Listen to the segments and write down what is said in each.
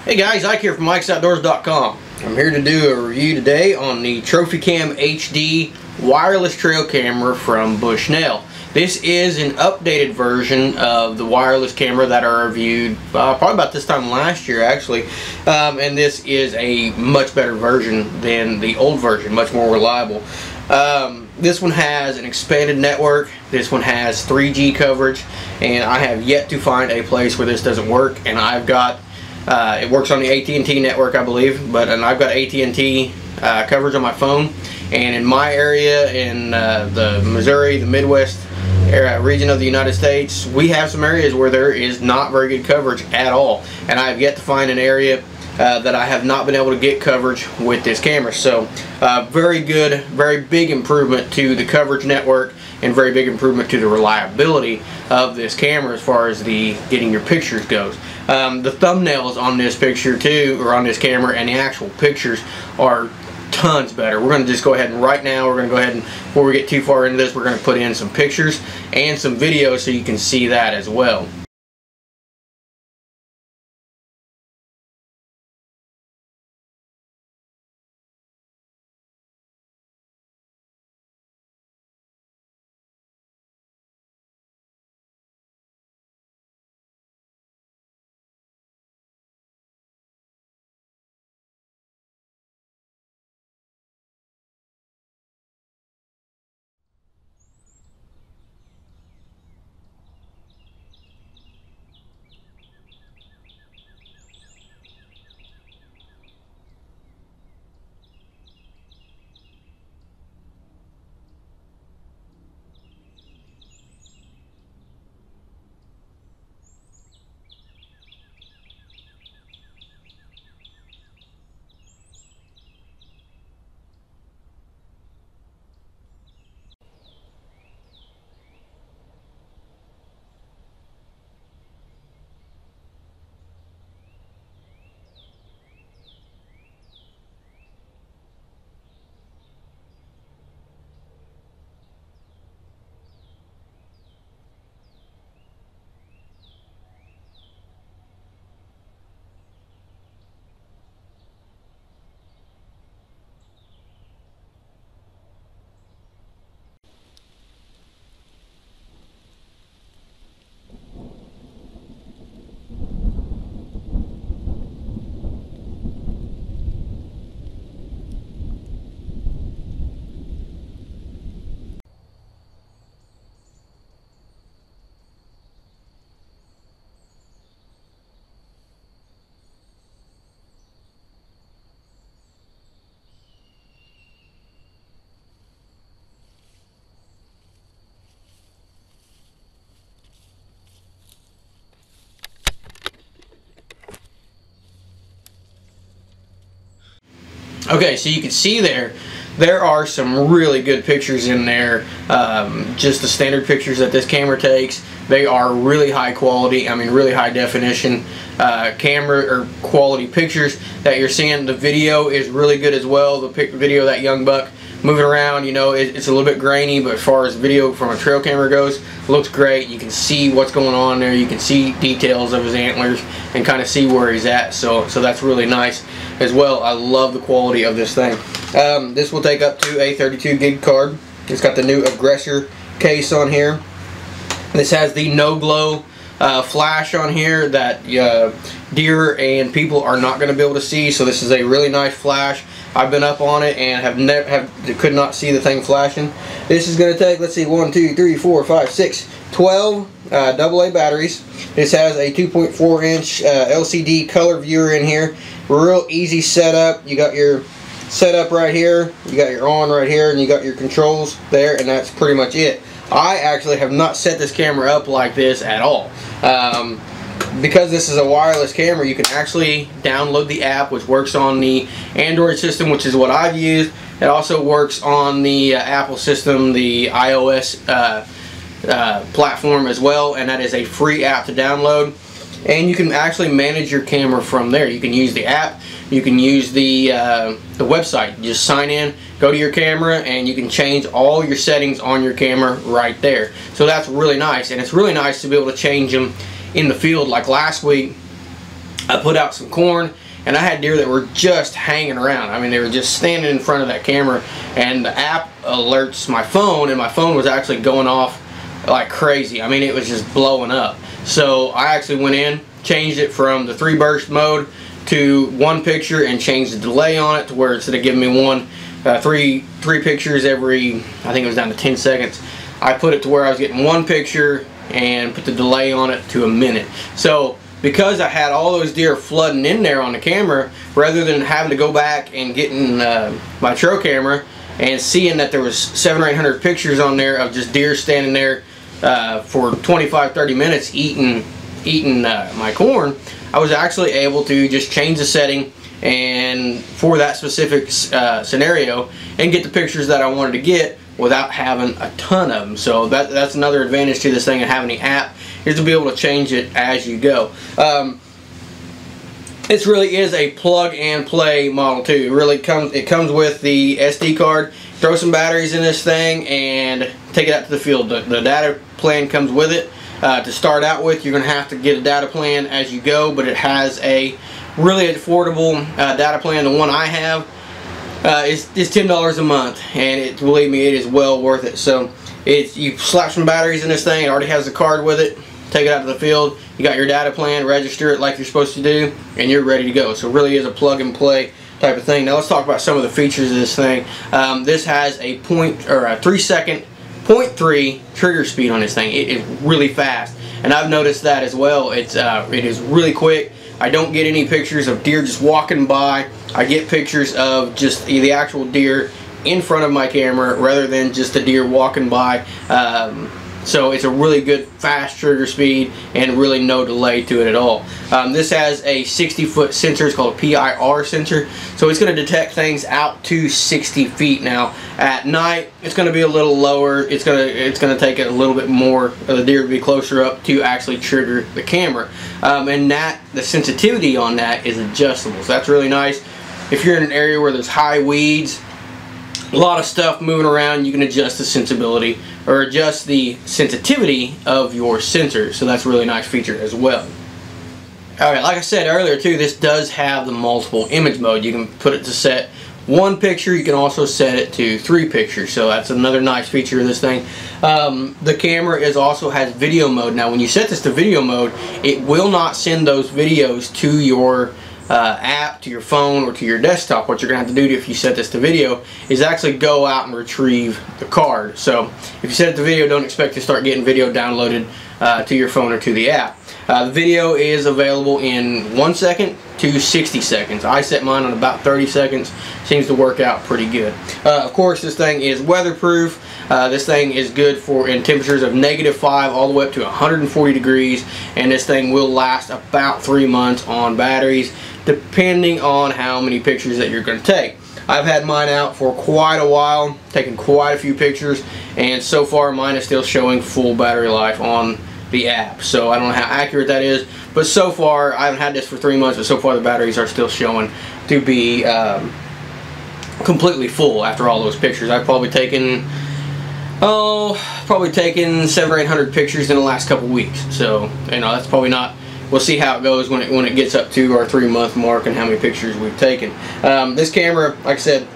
Hey guys, Ike here from IkesOutdoors.com. I'm here to do a review today on the Trophy Cam HD wireless trail camera from Bushnell. This is an updated version of the wireless camera that I reviewed probably about this time last year actually, and this is a much better version than the old version, much more reliable. This one has an expanded network. This one has 3G coverage, and I have yet to find a place where this doesn't work. And I've got it works on the AT&T network, I believe, and I've got AT&T coverage on my phone. And in my area, in the Missouri, the Midwest region of the United States, we have some areas where there is not very good coverage at all. And I have yet to find an area that I have not been able to get coverage with this camera. So very good, very big improvement to the coverage network, and very big improvement to the reliability of this camera as far as the getting your pictures goes. The thumbnails on this picture too, or on this camera, and the actual pictures are tons better. We're going to just go ahead and right now we're going to go ahead and, before we get too far into this, we're going to put in some pictures and some videos so you can see that as well. Okay, so you can see there are some really good pictures in there. Just the standard pictures that this camera takes, they are really high quality, I mean really high definition camera or quality pictures that you're seeing. The video is really good as well. The video of that young buck moving around, you know, it's a little bit grainy, but as far as video from a trail camera goes, it looks great. You can see what's going on there. You can see details of his antlers and kind of see where he's at. So that's really nice as well. I love the quality of this thing. This will take up to a 32 gig card. It's got the new Aggressor case on here. This has the no glow flash on here that deer and people are not going to be able to see. So this is a really nice flash. I've been up on it and could not see the thing flashing. This is going to take, let's see, 1, 2, 3, 4, 5, 6, 12 AA batteries. This has a 2.4 inch LCD color viewer in here. Real easy setup. You got your setup right here, you got your on right here, and you got your controls there, and that's pretty much it. I actually have not set this camera up like this at all. Because this is a wireless camera, you can actually download the app, which works on the Android system, which is what I've used. It also works on the Apple system, the iOS platform as well, and that is a free app to download. And you can actually manage your camera from there. You can use the app, you can use the website. You just sign in, go to your camera, and you can change all your settings on your camera right there. So that's really nice, and it's really nice to be able to change them in the field. Like last week, I put out some corn, and I had deer that were just hanging around. I mean, they were just standing in front of that camera, and the app alerts my phone, and my phone was actually going off like crazy. I mean, it was just blowing up. So I actually went in, changed it from the 3 burst mode to 1 picture, and changed the delay on it to where instead of giving me three pictures every, I think it was down to 10 seconds, I put it to where I was getting 1 picture and put the delay on it to a minute. So because I had all those deer flooding in there on the camera, rather than having to go back and getting my trail camera and seeing that there was 700 or 800 pictures on there of just deer standing there for 25-30 minutes eating my corn, I was actually able to just change the setting and for that specific scenario and get the pictures that I wanted to get without having a ton of them. So that's another advantage to this thing of having the app, is to be able to change it as you go. This really is a plug and play model too. It comes with the SD card. Throw some batteries in this thing and take it out to the field. The data plan comes with it. To start out with, you're going to have to get a data plan as you go, but it has a really affordable data plan. The one I have is $10 a month, and believe me, it is well worth it. So you slap some batteries in this thing. It already has the card with it. Take it out to the field. You got your data plan. Register it like you're supposed to do, and you're ready to go. So it really is a plug and play type of thing. Now let's talk about some of the features of this thing. This has a 3-second 0.3 trigger speed on this thing. It is really fast, and I've noticed that as well. It is really quick. I don't get any pictures of deer just walking by. I get pictures of just the actual deer in front of my camera rather than just a deer walking by. So it's a really good fast trigger speed and really no delay to it at all. This has a 60-foot sensor. It's called a PIR sensor. So it's going to detect things out to 60 feet. Now at night it's going to be a little lower. It's going to take a little bit more of the deer to be closer up to actually trigger the camera. And the sensitivity on that is adjustable. So that's really nice. If you're in an area where there's high weeds, a lot of stuff moving around, you can adjust the sensibility or adjust the sensitivity of your sensor. So that's a really nice feature as well. Alright, like I said earlier too, this does have the multiple image mode. You can put it to set 1 picture. You can also set it to 3 pictures. So that's another nice feature of this thing. The camera also has video mode. Now when you set this to video mode, it will not send those videos to your app, to your phone, or to your desktop. What you're going to have to do if you set this to video is actually go out and retrieve the card. So if you set it to video, don't expect to start getting video downloaded to your phone or to the app. The video is available in 1 second to 60 seconds. I set mine on about 30 seconds. Seems to work out pretty good. Of course, this thing is weatherproof. This thing is good in temperatures of -5 all the way up to 140 degrees, and this thing will last about 3 months on batteries, depending on how many pictures that you're going to take. I've had mine out for quite a while, taken quite a few pictures, and so far mine is still showing full battery life on the app. So I don't know how accurate that is, but so far, I haven't had this for 3 months, but so far the batteries are still showing to be completely full after all those pictures. I've probably taken 700 or 800 pictures in the last couple weeks. So that's probably not. We'll see how it goes when it gets up to our 3-month mark and how many pictures we've taken. This camera, like I said,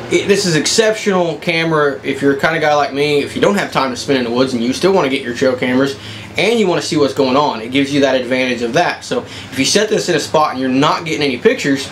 this is exceptional camera if you're a kind of guy like me. If you don't have time to spend in the woods and you still want to get your trail cameras and you want to see what's going on, it gives you that advantage of that. So if you set this in a spot and you're not getting any pictures,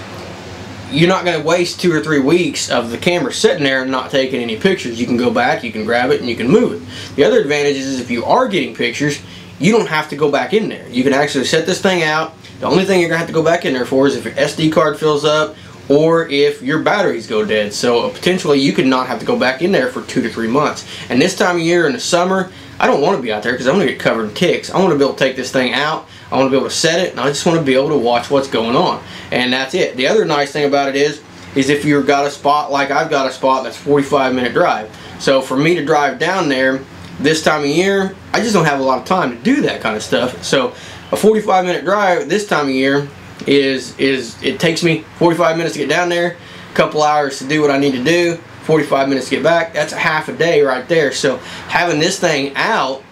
you're not going to waste 2 or 3 weeks of the camera sitting there and not taking any pictures. You can go back, you can grab it, and you can move it. The other advantage is if you are getting pictures, you don't have to go back in there. You can actually set this thing out. The only thing you're going to have to go back in there for is if your SD card fills up or if your batteries go dead. So potentially you could not have to go back in there for 2 to 3 months. And this time of year in the summer, I don't want to be out there because I'm going to get covered in ticks. I want to be able to take this thing out. I want to be able to set it, and I just want to be able to watch what's going on. And that's it. The other nice thing about it is if you've got a spot like I've got a spot that's 45-minute drive. So for me to drive down there this time of year, I just don't have a lot of time to do that kind of stuff. So a 45-minute drive this time of year it takes me 45 minutes to get down there, a couple hours to do what I need to do, 45 minutes to get back. That's a half a day right there. So having this thing out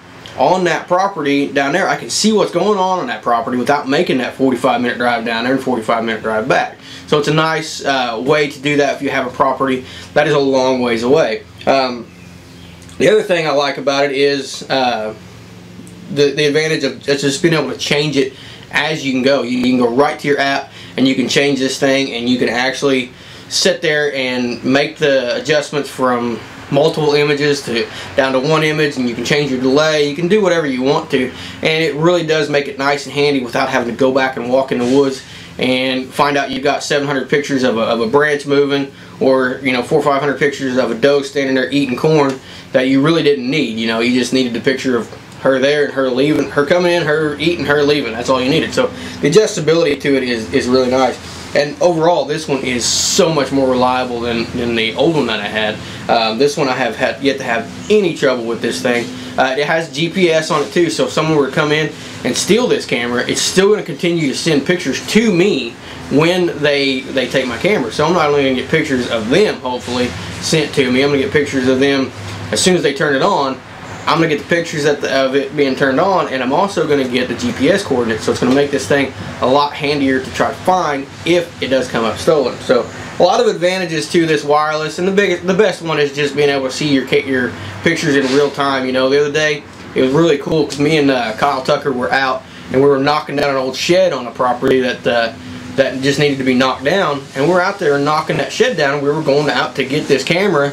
on that property down there, I can see what's going on that property without making that 45-minute drive down there and 45-minute drive back. So it's a nice way to do that if you have a property that is a long ways away. The other thing I like about it is the advantage of just being able to change it as you can go. You can go right to your app and you can change this thing, and you can actually sit there and make the adjustments from multiple images to down to one image, and you can change your delay. You can do whatever you want to, and it really does make it nice and handy without having to go back and walk in the woods and find out you've got 700 pictures of a branch moving, or 400 or 500 pictures of a doe standing there eating corn that you really didn't need. You just needed the picture of her there and her leaving, her coming in, her eating, her leaving. That's all you needed. So the adjustability to it is really nice. And overall, this one is so much more reliable than the old one that I had. This one I have yet to have any trouble with this thing. It has GPS on it too, so if someone were to come in and steal this camera, it's still going to continue to send pictures to me when they take my camera. So I'm not only going to get pictures of them, hopefully, sent to me. I'm going to get pictures of them as soon as they turn it on. I'm going to get the pictures of it being turned on, and I'm also going to get the GPS coordinates, so it's going to make this thing a lot handier to try to find if it does come up stolen. So a lot of advantages to this wireless, and the best one is just being able to see your pictures in real time. The other day it was really cool because me and Kyle Tucker were out and we were knocking down an old shed on a property that just needed to be knocked down, and we're out there knocking that shed down, and we were going out to get this camera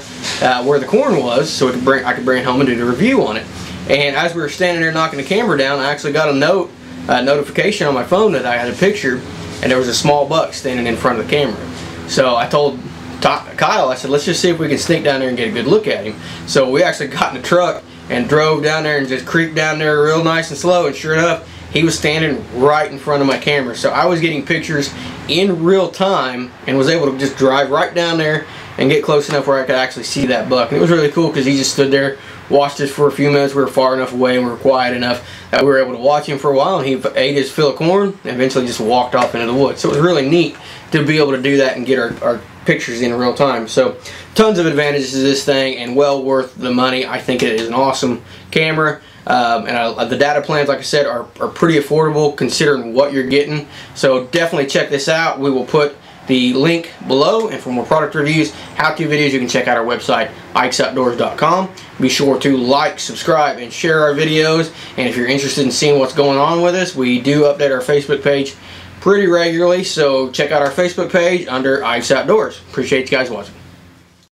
where the corn was so I could bring it home and do the review on it. And as we were standing there knocking the camera down, I actually got a notification on my phone that I had a picture, and there was a small buck standing in front of the camera. So I told Kyle, I said, let's just see if we can sneak down there and get a good look at him. So we actually got in the truck and drove down there and just creeped down there real nice and slow, and sure enough, he was standing right in front of my camera. So I was getting pictures in real time and was able to just drive right down there and get close enough where I could actually see that buck. And it was really cool because he just stood there, watched us for a few minutes. We were far enough away and we were quiet enough that we were able to watch him for a while, and he ate his fill of corn and eventually just walked off into the woods. So it was really neat to be able to do that and get our pictures in real time. So tons of advantages to this thing, and well worth the money. I think it is an awesome camera. And the data plans, like I said, are pretty affordable considering what you're getting. So definitely check this out. We will put the link below, and for more product reviews, how-to videos, you can check out our website, ikesoutdoors.com. Be sure to like, subscribe, and share our videos. And if you're interested in seeing what's going on with us, we do update our Facebook page pretty regularly, so check out our Facebook page under Ike's Outdoors. Appreciate you guys watching.